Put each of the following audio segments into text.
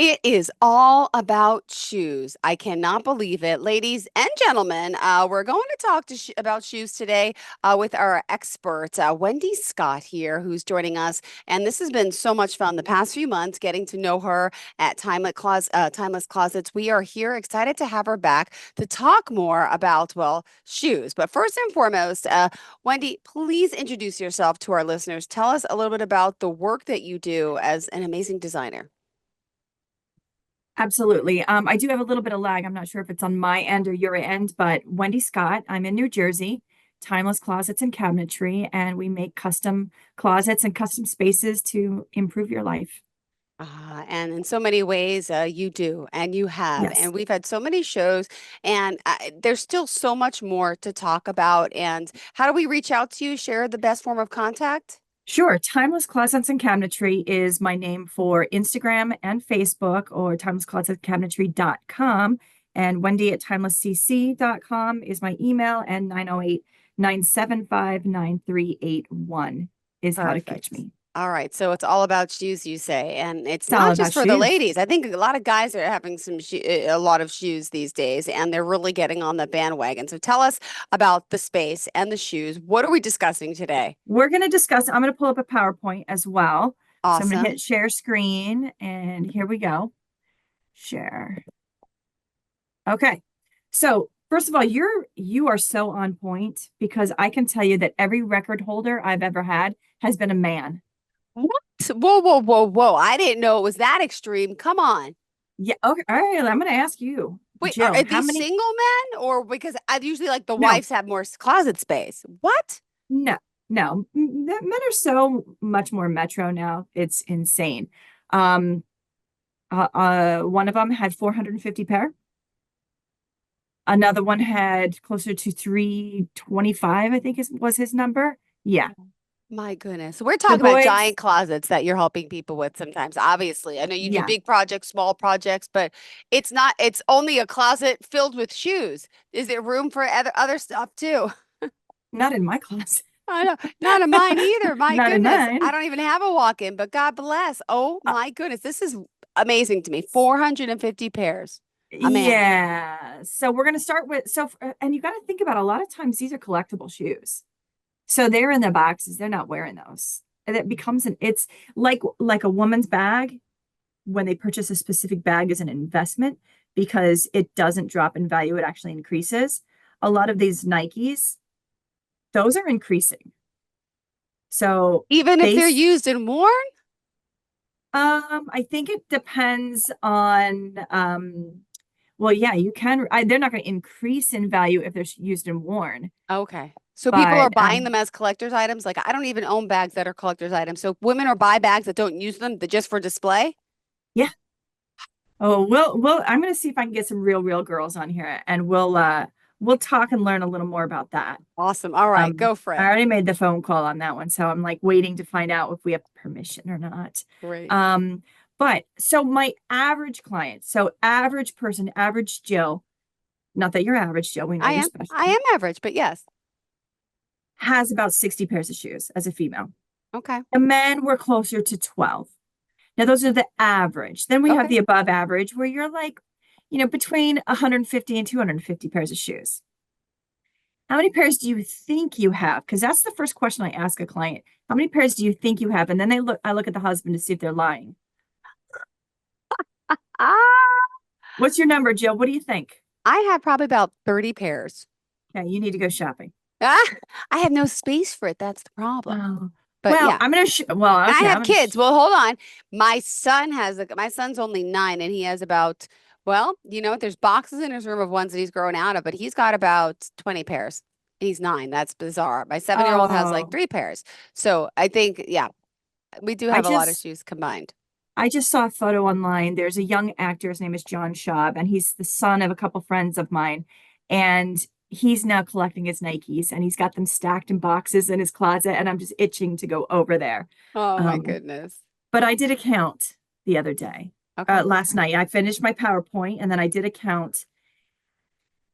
It is all about shoes. I cannot believe it. Ladies and gentlemen, we're going to talk about shoes today with our expert, Wendy Scott here, who's joining us. And this has been so much fun the past few months, getting to know her at Timeless Closets. We are here excited to have her back to talk more about, well, shoes. But first and foremost, Wendy, please introduce yourself to our listeners. Tell us a little bit about the work that you do as an amazing designer. Absolutely. I do have a little bit of lag. I'm not sure if it's on my end or your end, but Wendy Scott, I'm in New Jersey, Timeless Closets and Cabinetry, and we make custom closets and custom spaces to improve your life. And in so many ways, you do, and you have. Yes. And we've had so many shows, and there's still so much more to talk about. And how do we reach out to you? Share the best form of contact? Sure. Timeless Closets and Cabinetry is my name for Instagram and Facebook, or timelessclosetcabinetry.com. And Wendy at timelesscc.com is my email, and 908-975-9381 is how to catch Perfect. me. All right. So it's all about shoes, you say. And it's It's all not just about for the shoes. ladies. I think a lot of guys are having a lot of shoes these days, and they're really getting on the bandwagon. So tell us about the space and the shoes. What are we discussing today? We're going to discuss, I'm going to pull up a PowerPoint as well. So I'm going to Awesome. hit share screen, and here we go. Share. Okay. So first of all, you are so on point because I can tell you that every record holder I've ever had has been a man. What? Whoa, whoa, whoa, whoa. I didn't know it was that extreme. Come on. Yeah. Okay. All right. I'm going to ask you, Wait, Jill, are how these many? single men or because I usually like the No, wives have more closet space? What? no, no. Men are so much more metro now. It's insane. Um, one of them had 450 pair. Another one had closer to 325, I think was his number. Yeah. My goodness. We're The talking about boys, giant closets that you're helping people with sometimes. Obviously, I know you do yeah, big projects, small projects, but it's not, it's only a closet filled with shoes. Is there room for other stuff too? not in my closet. I know, not in mine either. My Not in goodness. I mine. don't even have a walk-in, but God bless. Oh Uh, my goodness. This is amazing to me. 450 pairs. A man. yeah. So we're going to start with, and you got to think about a lot of times these are collectible shoes. So they're in the boxes. They're not wearing those. And it becomes it's like a woman's bag when they purchase a specific bag as an investment because it doesn't drop in value. It actually increases. A lot of these Nikes, those are increasing. So Even if they they're used and worn? I think it depends on well, yeah, you can they're not going to increase in value if they're used and worn, Okay. So people are but buying them as collector's items. Like I don't even own bags that are collector's items. So women are buy bags that don't use them, just for display. yeah. Oh, well, I'm going to see if I can get some real girls on here and we'll talk and learn a little more about that. Awesome. All right, go for I it. already made the phone call on that one, so I'm like waiting to find out if we have permission or not. Great. Um, but so my average client, so average person, average Jill, not that you're average, Jill, we know I you're am. special, I am average, but yes. has about 60 pairs of shoes as a female. Okay. The men were closer to 12. Now, those are the average. Then we have Okay. the above average where you're like, between 150 and 250 pairs of shoes. How many pairs do you think you have? Because that's the first question I ask a client. How many pairs do you think you have? And then I look at the husband to see if they're lying. Ah, What's your number, Jill? What do you think? I have probably about 30 pairs. Yeah, you need to go shopping. Ah, I have no space for it. That's the problem. Oh, But well, yeah. I'm gonna well, And I okay, have kids. Well, hold on. My son's only 9 and he has about, well, you know, there's boxes in his room of ones that he's grown out of, but he's got about 20 pairs. He's 9. That's bizarre. My 7-year-old has like Oh, 3 pairs. So I think, yeah, we do I have a lot of just shoes combined. I just saw a photo online. There's a young actor. His name is John Schaub, and he's the son of a couple friends of mine. And he's now collecting his Nikes, and he's got them stacked in boxes in his closet. And I'm just itching to go over there. Oh my Um, goodness. but I did a count the other day, Okay. last night. I finished my PowerPoint, and then I did a count,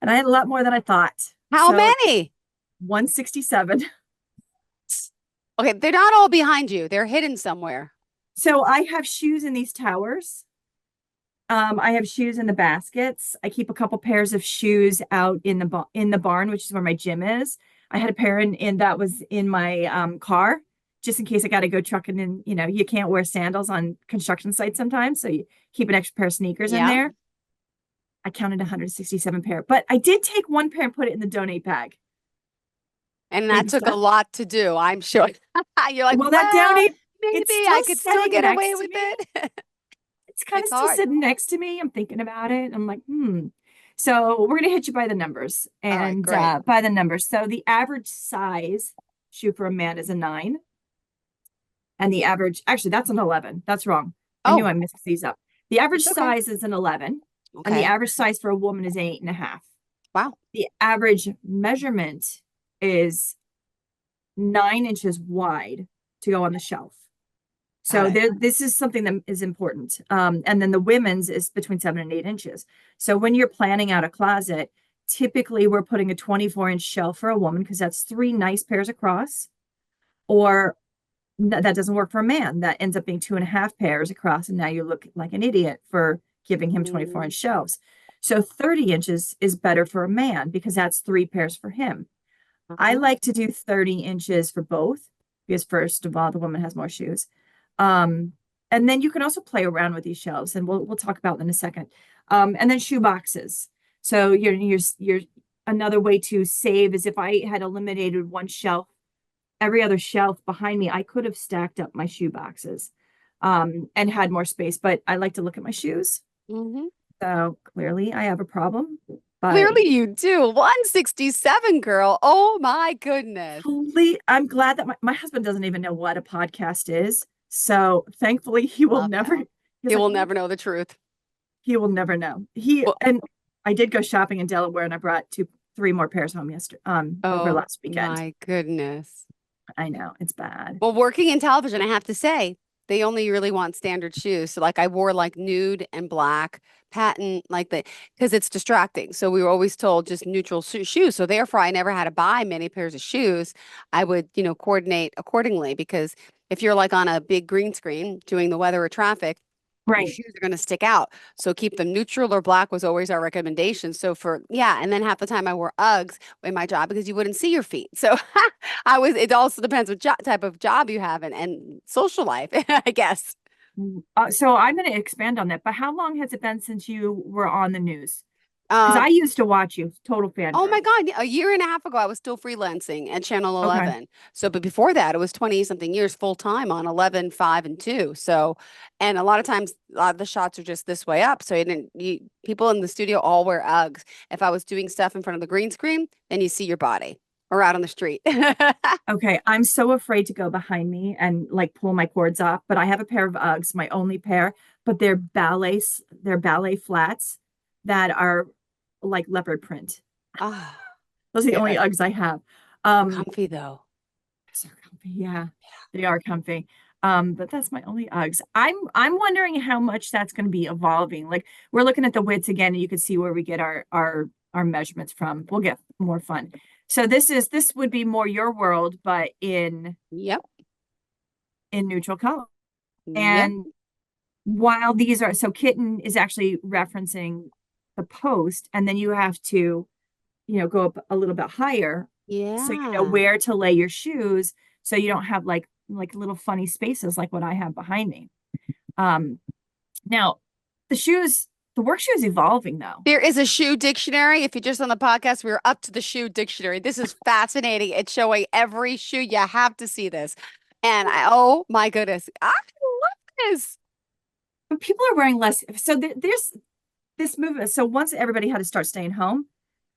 and I had a lot more than I thought. How So many? 167. Okay, they're not all behind you. They're hidden somewhere. So I have shoes in these towers. I have shoes in the baskets. I keep a couple pairs of shoes out in the barn, which is where my gym is. I had a pair in that was in my car, just in case I got to go trucking. And you can't wear sandals on construction sites sometimes, so you keep an extra pair of sneakers in Yeah. there. I counted 167 pair, but I did take one pair and put it in the donate bag. And that Maybe took a so. lot to do, I'm sure. You're like, Well, that well, donate, maybe it's I still could still sitting get away next to with me. it. It's kind of It's still hard. sitting next to me. I'm thinking about it. I'm like, hmm. So we're gonna hit you by the numbers All right, and great. by the numbers. So the average size shoe for a man is a 9, and the average actually that's an 11. That's wrong. I knew Oh, I mixed these up. The average it's okay. size is an 11, and the Okay. average size for a woman is an 8.5. Wow. The average measurement is 9 inches wide to go on the shelf. Got So it. this is something that is important. And then the women's is between 7 and 8 inches. So when you're planning out a closet, typically we're putting a 24-inch shelf for a woman because that's three nice pairs across. Or that doesn't work for a man. That ends up being 2.5 pairs across. And now you look like an idiot for giving him 24-inch Mm-hmm. shelves. So 30 inches is better for a man because that's 3 pairs for him. I Uh-huh. like to do 30 inches for both because first of all, the woman has more shoes. Um, and then you can also play around with these shelves, and we'll talk about them in a second. And then shoe boxes. So you're another way to save is if I had eliminated one shelf, every other shelf behind me, I could have stacked up my shoe boxes and had more space. But I like to look at my shoes. Mm-hmm. So clearly I have a problem. But Clearly you do. 167, girl. Oh my goodness. I'm glad that my husband doesn't even know what a podcast is. So thankfully he will Love never, him. he's He like, will "Oh, never know the truth. he will never know." Well, And I did go shopping in Delaware and I brought three more pairs home yesterday, over oh last weekend. my goodness. I know it's bad. Well, working in television, I have to say, they only really want standard shoes. So like I wore like nude and black patent like the because it's distracting. So we were always told just neutral shoes. So therefore I never had to buy many pairs of shoes. I would, coordinate accordingly because if you're like on a big green screen doing the weather or traffic, your Right. shoes are going to stick out. So keep them neutral or black was always our recommendation. So for, yeah. And then half the time I wore Uggs in my job because you wouldn't see your feet. So it also depends what type of job you have and social life, I guess. So I'm going to expand on that. But how long has it been since you were on the news? Because I Um, used to watch you, total oh my fangirl. God, a year and a half ago, I was still freelancing at Channel Okay. 11. So, but before that, it was 20 something years full time on 11, 5, and 2. So, and a lot of times, a lot of the shots are just this way up. So, people in the studio all wear Uggs. If I was doing stuff in front of the green screen, then you see your body or out on the street. Okay. I'm so afraid to go behind me and like pull my cords off, but I have a pair of Uggs, my only pair, but they're ballet flats that are like leopard print. Ah, Those are the only they're Uggs I have. Um, comfy though. they're comfy. Yeah, they are comfy. But that's my only Uggs. I'm wondering how much that's going to be evolving. Like we're looking at the widths again, and you can see where we get our measurements from. We'll get more fun. So this would be more your world, but Yep. in neutral color. Yep. And while these are so kitten is actually referencing the post, and then you have to go up a little bit higher so you know Yeah. where to lay your shoes so you don't have like little funny spaces like what I have behind me. Um now the work shoe is evolving though. There is a shoe dictionary. If you're just on the podcast, we're up to the shoe dictionary. This is fascinating. It's showing every shoe. You have to see this. And oh my goodness, I love this. But people are wearing less, so there's this movement. So once everybody had to start staying home,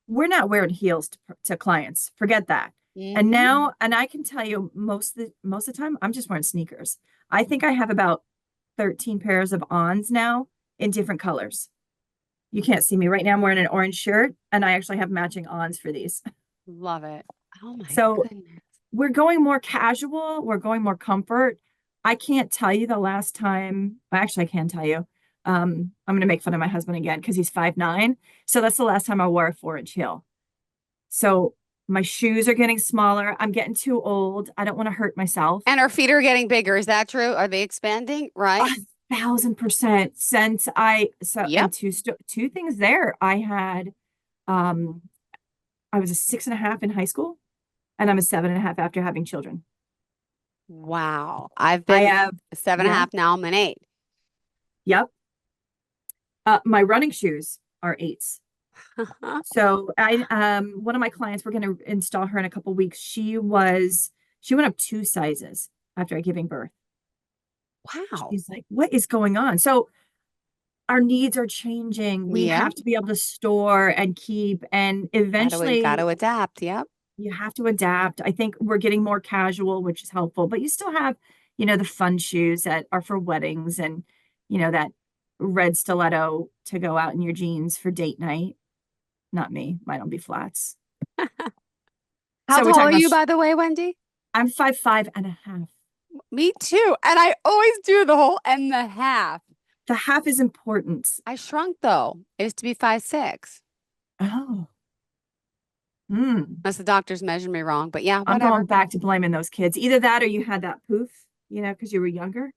we're not wearing heels to clients. Forget that. And Hmm. now, and I can tell you most of the time, I'm just wearing sneakers. I think I have about 13 pairs of ons now in different colors. You can't see me right now. I'm wearing an orange shirt, and I actually have matching ons for these. Love it. Oh my So goodness. we're going more casual. We're going more comfort. I can't tell you the last time. Actually, I can tell you. I'm going to make fun of my husband again because he's 5'9". So that's the last time I wore a 4-inch heel. So my shoes are getting smaller. I'm getting too old. I don't want to hurt myself. And our feet are getting bigger. Is that true? Are they expanding? Right? 1000%. Since I so Yep. and two things there. Um I was a 6.5 in high school, and I'm a 7.5 after having children. Wow. I've I been have, seven and a yeah, half now. I'm an eight. yep. My running shoes are eights. So I one of my clients, we're going to install her in a couple weeks. She went up 2 sizes after giving birth. Wow. She's like, what is going on? So our needs are changing. We Yep. have to be able to store and keep, and Gotta eventually adapt. Yep. you have to adapt. I think we're getting more casual, which is helpful, but you still have, the fun shoes that are for weddings, and, that red stiletto to go out in your jeans for date night. Not me. Mine will be flats. How So we're tall talking are about, you, by the way, Wendy? I'm 5'5.5". Me too. And I always do the whole and the half. The half is important. I shrunk though. It used to be 5'6". Oh, hmm. Unless the doctors measured me wrong. But yeah, I'm whatever. going back to blaming those kids. Either that or you had that poof, because you were younger.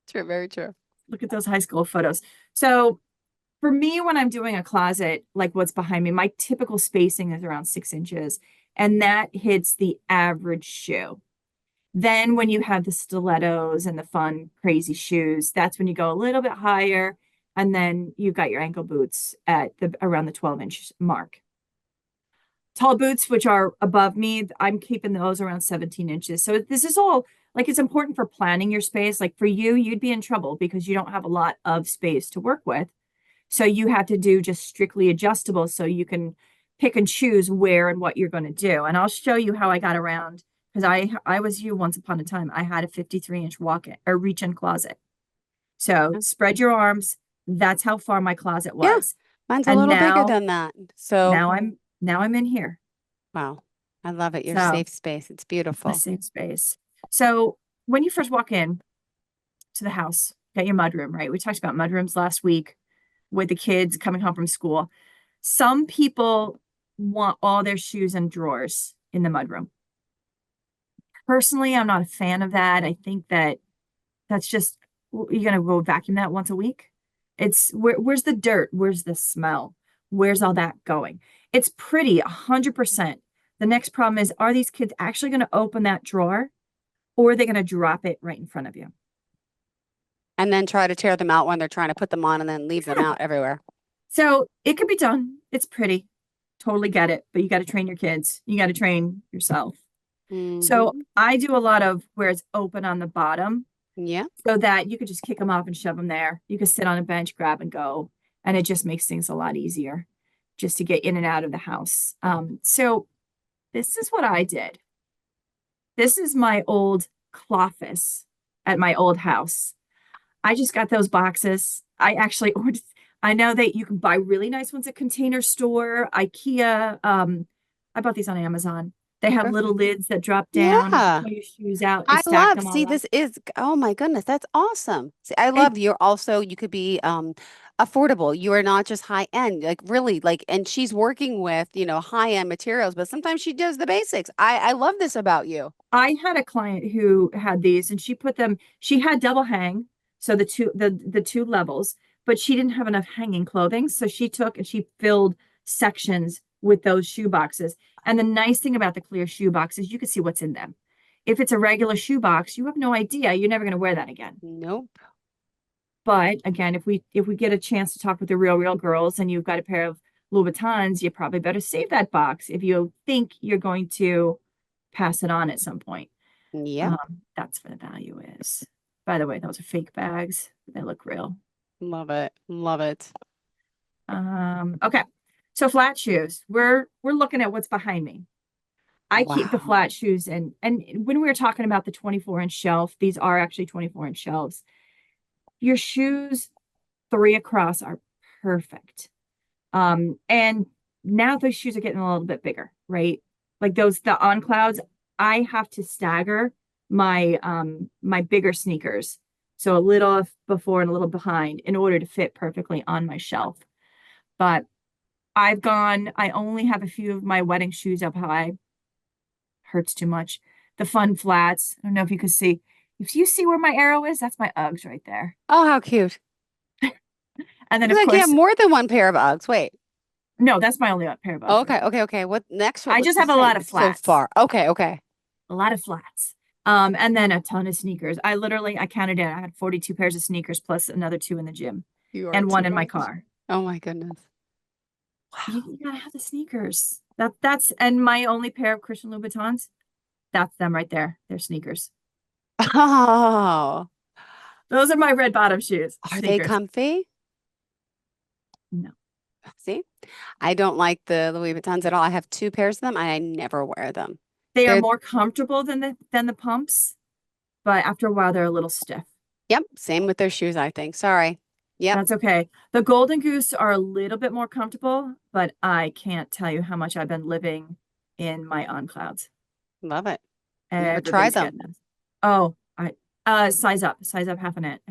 True, very true. Look at those high school photos. So for me, when I'm doing a closet, like what's behind me, my typical spacing is around 6 inches, and that hits the average shoe. Then when you have the stilettos and the fun, crazy shoes, that's when you go a little bit higher. And then you've got your ankle boots at the around the 12-inch mark. Tall boots, which are above me, I'm keeping those around 17 inches. So this is all like it's important for planning your space. Like for you, you'd be in trouble because you don't have a lot of space to work with. So you have to do just strictly adjustable so you can pick and choose where and what you're going to do. And I'll show you how I got around, because I was you once upon a time. I had a 53-inch walk-in or reach-in closet. So spread your arms. That's how far my closet Yeah, was. mine's a And little bigger now than that. So, now I'm in here. wow. I love it. Your So safe space. It's a beautiful. safe space. So when you first walk in to the house, got your mudroom, right? We talked about mudrooms last week with the kids coming home from school. Some people want all their shoes and drawers in the mudroom. Personally, I'm not a fan of that. I think that's just you're gonna go vacuum that once a week. It's where's the dirt? Where's the smell? Where's all that going? It's pretty, 100%. The next problem is, are these kids actually going to open that drawer, or are they going to drop it right in front of you? And then try to tear them out when they're trying to put them on and then leave them out everywhere. So it could be done. It's pretty. Totally get it. But you got to train your kids. You got to train yourself. So Hmm. I do a lot of where it's open on the bottom Yeah. so that you could just kick them off and shove them there. You could sit on a bench, grab and go. And it just makes things a lot easier just to get in and out of the house. So this is what I did. This is my old cloffice at my old house. I just got those boxes. I actually ordered, I know that you can buy really nice ones at Container Store, IKEA. I bought these on Amazon. They have little Perfect. lids that drop down. You can Yeah. pull your shoes out and I stack love, them see, all up. this is, oh my goodness, that's awesome. See, I And love you're also, you could be affordable. You are not just high end, like really, like, and she's working with, high end materials, but sometimes she does the basics. I love this about you. I had a client who had these, and she had double hang, so the two levels, but she didn't have enough hanging clothing. So she took and she filled sections with those shoe boxes. And the nice thing about the clear shoe box is you can see what's in them. If it's a regular shoe box, you have no idea. You're never going to wear that again. Nope. But again, if we get a chance to talk with the real girls and you've got a pair of Louboutins, you probably better save that box if you think you're going to pass it on at some point. Yep. That's where the value is. By the way, those are fake bags. They look real. Love it. Love it. Okay. So flat shoes. We're looking at what's behind me. I keep the Wow. flat shoes in. And when we were talking about the 24-inch shelf, these are actually 24-inch shelves. Your shoes, three across, are perfect. And now those shoes are getting a little bit bigger, right? Like the on clouds, I have to stagger my bigger sneakers. So a little before and a little behind in order to fit perfectly on my shelf. But I only have a few of my wedding shoes up high. Hurts too much. The fun flats. I don't know if you can see. If you see where my arrow is, that's my Uggs right there. Oh, how cute. And then Looks of like you have course, more than one pair of Uggs. Wait. no, that's my only pair of Uggs right Okay, there. okay, okay. What next? I What's just the have a lot same of so flats, far? Okay, okay. a lot of flats. And then a ton of sneakers. I counted it. I had 42 pairs of sneakers plus another two in the gym You are and one too in my much. car. Oh my goodness. Wow. You gotta have the sneakers. That's and my only pair of Christian Louboutins, that's them right there. They're sneakers. Oh, Those are my red bottom shoes. are they Sneakers. comfy? No. See, I don't like the Louis Vuittons at all. I have two pairs of them. I never wear them. They are They're, more comfortable than the pumps, but after a while they're a little stiff. yep, same with their shoes, I think. Sorry. Yep, That's okay. The Golden Goose are a little bit more comfortable, but I can't tell you how much I've been living in my on clouds. love it. Never tried Everybody's them. getting this. Oh, I size up half of it,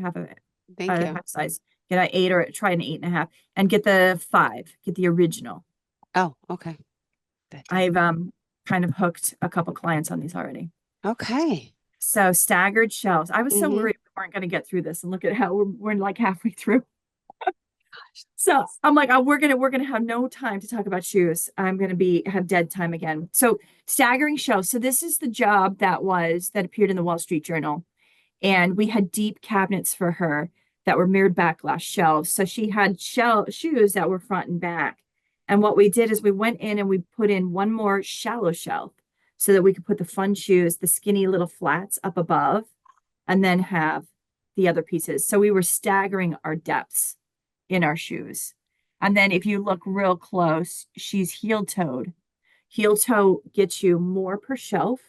Thank you. half size. Get an 8 or try an 8.5, and get the 5. Get the original. Oh, okay. Good. I've kind of hooked a couple clients on these already. Okay. So staggered shelves. I was so Mm-hmm. worried we weren't going to get through this, and look at how we're like halfway through. So I'm like, oh, we're gonna have no time to talk about shoes. I'm gonna be have dead time again. So staggering shelves. So this is the job that appeared in the Wall Street Journal, and we had deep cabinets for her that were mirrored back glass shelves. So she had shoes that were front and back. And what we did is we went in and we put in one more shallow shelf so that we could put the fun shoes, the skinny little flats up above, and then have the other pieces. So we were staggering our depths in our shoes. And then if you look real close, she's heel toed. Heel toe gets you more per shelf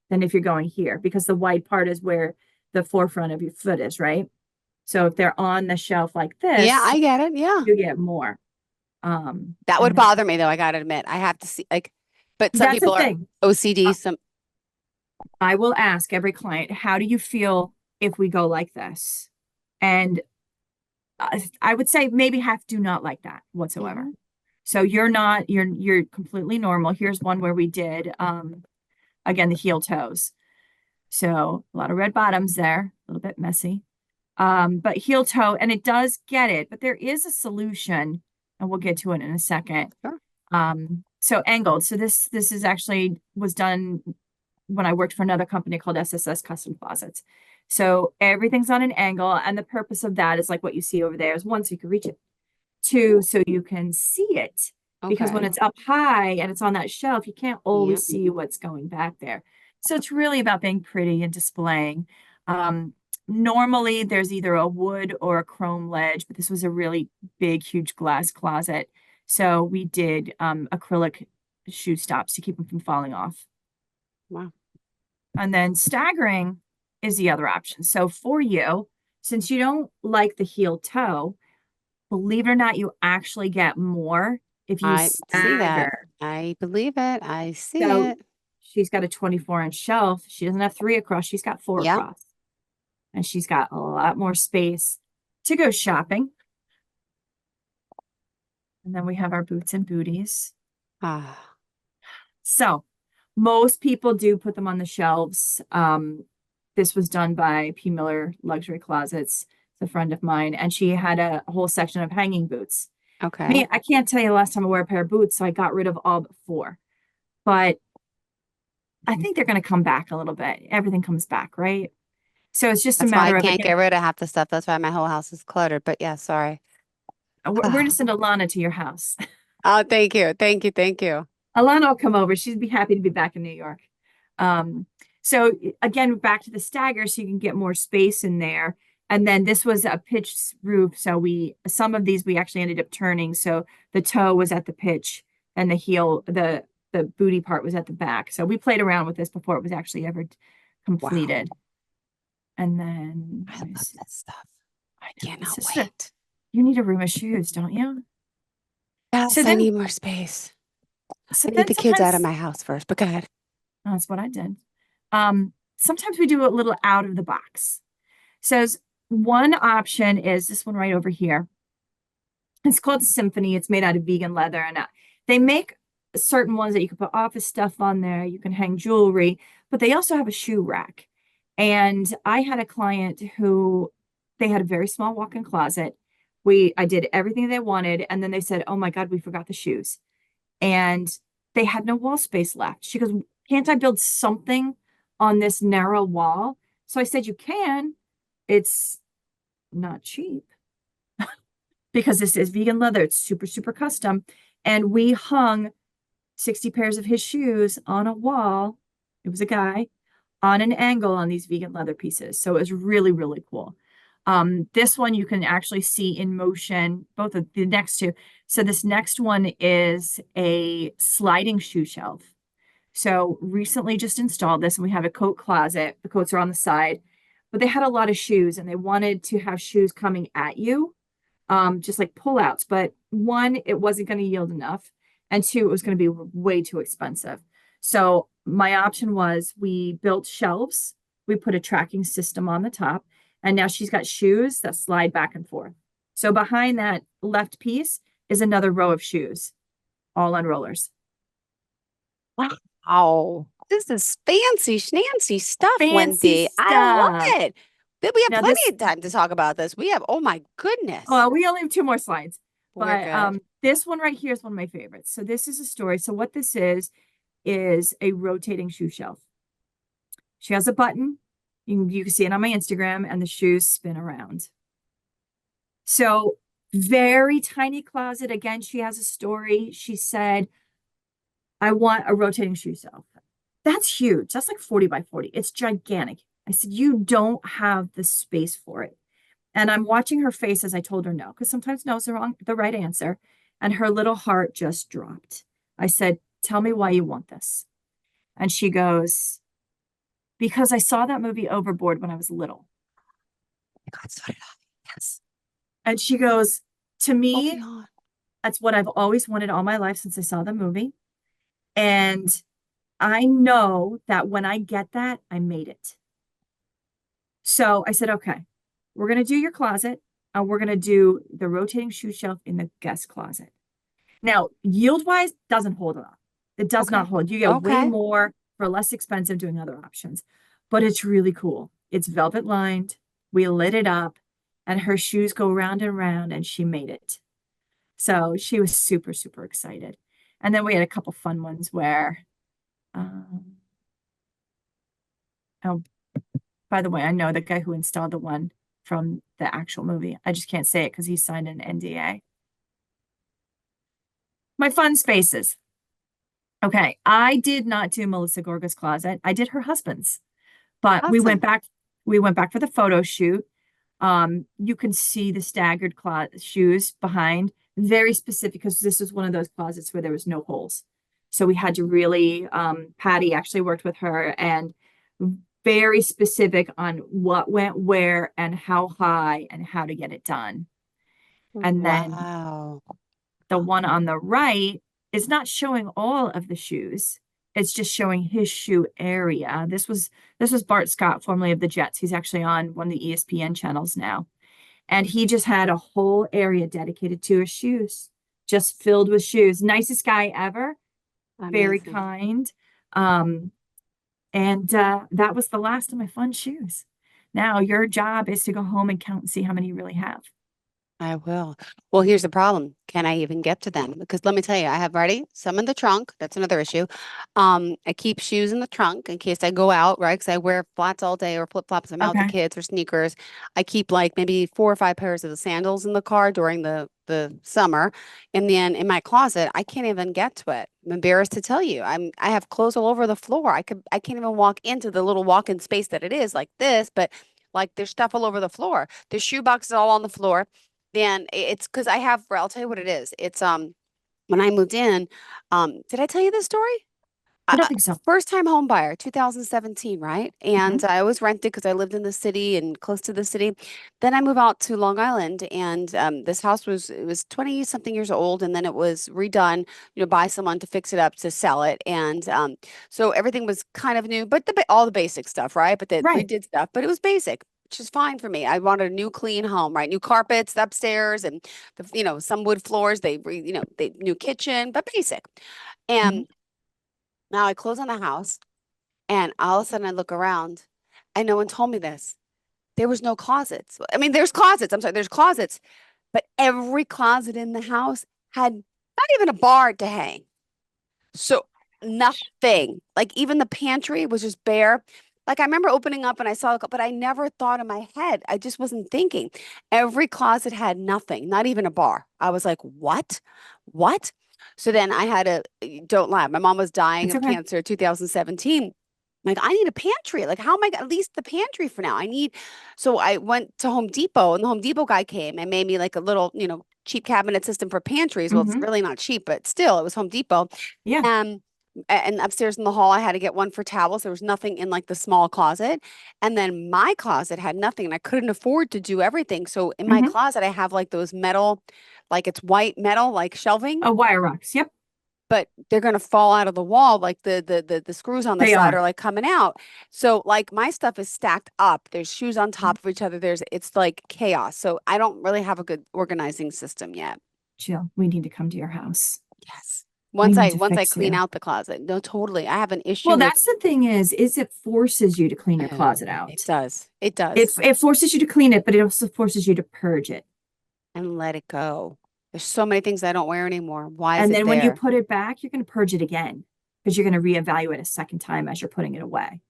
than if you're going here because the wide part is where the forefront of your foot is, right? So if they're on the shelf like Yeah, this, I get it. Yeah. you get more. That would And then bother me though, I gotta admit. I have to see like, but some that's the people are thing. OCD, Uh, some I will ask every client, how do you feel if we go like this? And I would say maybe half do not like that whatsoever. mhm. So you're completely normal. Here's one where we did again the heel toes. So a lot of red bottoms there, a little bit messy. But heel toe, and it does get it, but there is a solution, and we'll get to it in a second. Sure. So angled. So this is actually was done when I worked for another company called SSS Custom Closets. So everything's on an angle, and the purpose of that is like what you see over there is one, so you can reach it. Two, so you can see it. Because when Okay. it's up high and it's on that shelf, you can't Yep. always see what's going back there. So it's really about being pretty and displaying. Normally there's either a wood or a chrome ledge, but this was a really big, huge glass closet. So we did acrylic shoe stops to keep them from falling off. Wow. And then staggering is the other option. So for you, since you don't like the heel toe, believe it or not, you actually get more if you I see that. stagger. I believe it. I see So it. she's got a 24-inch shelf. She doesn't have 3 across, she's got 4 Yep. across. And she's got a lot more space to go shopping. And then we have our boots and booties. Ah, So most people do put them on the shelves. This was done by P. Miller Luxury Closets. It's a friend of mine, and she had a whole section of hanging boots. okay. Me, I can't tell you the last time I wore a pair of boots, so I got rid of all but 4. But I think they're going to come back a little bit. Everything comes back, right? So it's just a That's why I matter of can't get again, rid of half the stuff. That's why my whole house is cluttered. But yeah, sorry. we're going to send Alana to your house. Oh, thank you. Thank you. Thank you. Alana will come over. She'd be happy to be back in New York. Um, so again, back to the stagger, so you can get more space in there. And then this was a pitched roof. So some of these we actually ended up turning. So the toe was at the pitch and the heel, the booty part was at the back. So we played around with this before it was actually ever Wow. completed. And then I love this stuff. I know Cannot this is wait. you need a room of shoes, don't you? So Yes, I then need more space. so I need then the kids out of sometimes my house first, but go ahead. that's what I did. Sometimes we do a little out of the box. So one option is this one right over here. It's called Symphony. It's made out of vegan leather, and they make certain ones that you can put office stuff on there. You can hang jewelry, but they also have a shoe rack. And I had a client who they had a very small walk-in closet. I did everything they wanted, and then they said, "Oh my God, we forgot the shoes." And they had no wall space left. She goes, "Can't I build something on this narrow wall?" So I said, "You can. It's not cheap because this is vegan leather. It's super, super custom." And we hung 60 pairs of his shoes on a wall. It was a guy on an angle on these vegan leather pieces. So it was really, really cool. This one you can actually see in motion, both of the next two. So this next one is a sliding shoe shelf. So recently just installed this, and we have a coat closet. The coats are on the side, but they had a lot of shoes and they wanted to have shoes coming at you, just like pullouts. But one, it wasn't going to yield enough, and two, it was going to be way too expensive. So my option was we built shelves, we put a tracking system on the top, and now she's got shoes that slide back and forth. So behind that left piece is another row of shoes, all on rollers. Wow. This is fancy schmancy stuff, Fancy Wendy. I stuff. love it. But we have Now plenty this, of time to talk about this. We have, oh my goodness. well, we only have two more slides, We're but good. this one right here is one of my favorites. So this is a story. So what this is a rotating shoe shelf. She has a button. You can see it on my Instagram, and the shoes spin around. So very tiny closet. Again, she has a story. She said, "I want a rotating shoe shelf." That's huge. That's like 40 by 40. It's gigantic. I said, "You don't have the space for it." And I'm watching her face as I told her no, because sometimes no is the right answer. And her little heart just dropped. I said, "Tell me why you want this." And she goes, "Because I saw that movie Overboard when I was little." God, so did I. Yes. And she goes, "To Oh, me, beyond. that's what I've always wanted all my life since I saw the movie. And I know that when I get that, I made it." So I said, "Okay, we're going to do your closet, and we're going to do the rotating shoe shelf in the guest closet." Now, yield wise, doesn't hold enough. It does not Okay. hold. You get way Okay. more for less expensive doing other options, but it's really cool. It's velvet lined. We lit it up, and her shoes go round and round, and she made it. So she was super, super excited. And then we had a couple fun ones where, um, oh, by the way, I know the guy who installed the one from the actual movie. I just can't say it because he signed an NDA. My fun spaces. Okay, I did not do Melissa Gorga's closet. I did her husband's, but Awesome. we went back for the photo shoot. You can see the staggered shoes behind, very specific because this is one of those closets where there was no holes. So we had to really, Patty actually worked with her and very specific on what went where and how high and how to get it done. And then Wow. the one on the right is not showing all of the shoes. It's just showing his shoe area. This was Bart Scott, formerly of the Jets. He's actually on one of the ESPN channels now. And he just had a whole area dedicated to his shoes, just filled with shoes. Nicest guy ever, very Amazing. kind. Um, and that was the last of my fun shoes. Now your job is to go home and count and see how many you really have. I will. Well, here's the problem. Can I even get to them? Because let me tell you, I have ready some in the trunk. That's another issue. I keep shoes in the trunk in case I go out, right? Because I wear flats all day or flip-flops. I'm out with the Okay. kids or sneakers. I keep like maybe 4 or 5 pairs of the sandals in the car during the summer. And then in my closet, I can't even get to it. I'm embarrassed to tell you. I have clothes all over the floor. I can't even walk into the little walk-in space that it is like this, but like there's stuff all over the floor. There's shoe boxes all on the floor. Then it's because I have, I'll tell you what it is. It's when I moved in, did I tell you this story? I don't think so. First time home buyer, 2017, right? Mhm. And I was rented because I lived in the city and close to the city. Then I moved out to Long Island, and this house was it was 20 something years old, and then it was redone, by someone to fix it up to sell it, and so everything was kind of new, but all the basic stuff, right? But they Right. redid stuff, but it was basic. Which is fine for me. I wanted a new, clean home, right? New carpets upstairs, and some wood floors. They new kitchen, but basic. Mhm. And now I close on the house, and all of a sudden I look around, and no one told me this. There was no closets. I mean, there's closets. I'm sorry, there's closets, but every closet in the house had not even a bar to hang. So nothing. Like even the pantry was just bare. Like I remember opening up and I saw, but I never thought in my head. I just wasn't thinking. Every closet had nothing, not even a bar. I was like, what? What? So then I had a, don't laugh. My mom was dying It's of okay. cancer 2017. Like, I need a pantry. Like, how am I at least the pantry for now? I need, so I went to Home Depot and the Home Depot guy came and made me like a little, cheap cabinet system for pantries. Well, it's Hmm. really not cheap, but still, it was Home Depot. Yeah. Um, and upstairs in the hall, I had to get one for towels. There was nothing in like the small closet. And then my closet had nothing, and I couldn't afford to do everything. So in my Hmm. closet, I have like those metal, like it's white metal, like shelving, Oh, wire rocks. Yep. but they're gonna fall out of the wall, like the screws on the They side are. are like coming out. So like my stuff is stacked up. There's shoes on top of each other. It's like chaos. So I don't really have a good organizing system yet. Jill, we need to come to your house. Yes. We Once need I to once I fix clean you. out the closet. No, totally. I have an issue Well, with that's the thing is it forces you to clean your oh, closet it out. does. It It does. it forces you to clean it, but it also forces you to purge it. And let it go. There's so many things I don't wear anymore. Why is And it then when you there? put it back, you're going to purge it again because you're going to reevaluate a second time as you're putting it away.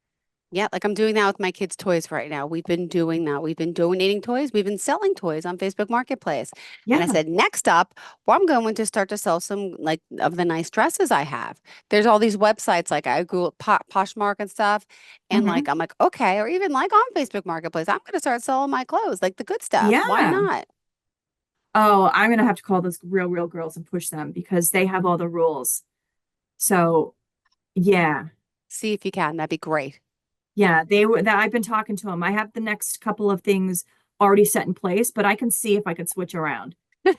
Yeah, like I'm doing that with my kids' toys right now. We've been doing that. We've been donating toys. We've been selling toys on Facebook Marketplace. And I Yeah. said, next up, well, I'm going to start to sell some like of the nice dresses I have. There's all these websites like I Google Poshmark and stuff. And Hmm. like I'm like, okay, or even like on Facebook Marketplace, I'm gonna start selling my clothes, like the good stuff. Why Yeah. not? Oh, I'm going to have to call those real girls and push them because they have all the rules. So, yeah. See if you can. That'd be great. Yeah, they were that I've been talking to them. I have the next couple of things already set in place, but I can see if I can switch around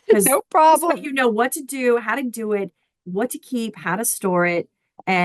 because No this way problem. you know what to do, how to do it, what to keep, how to store it.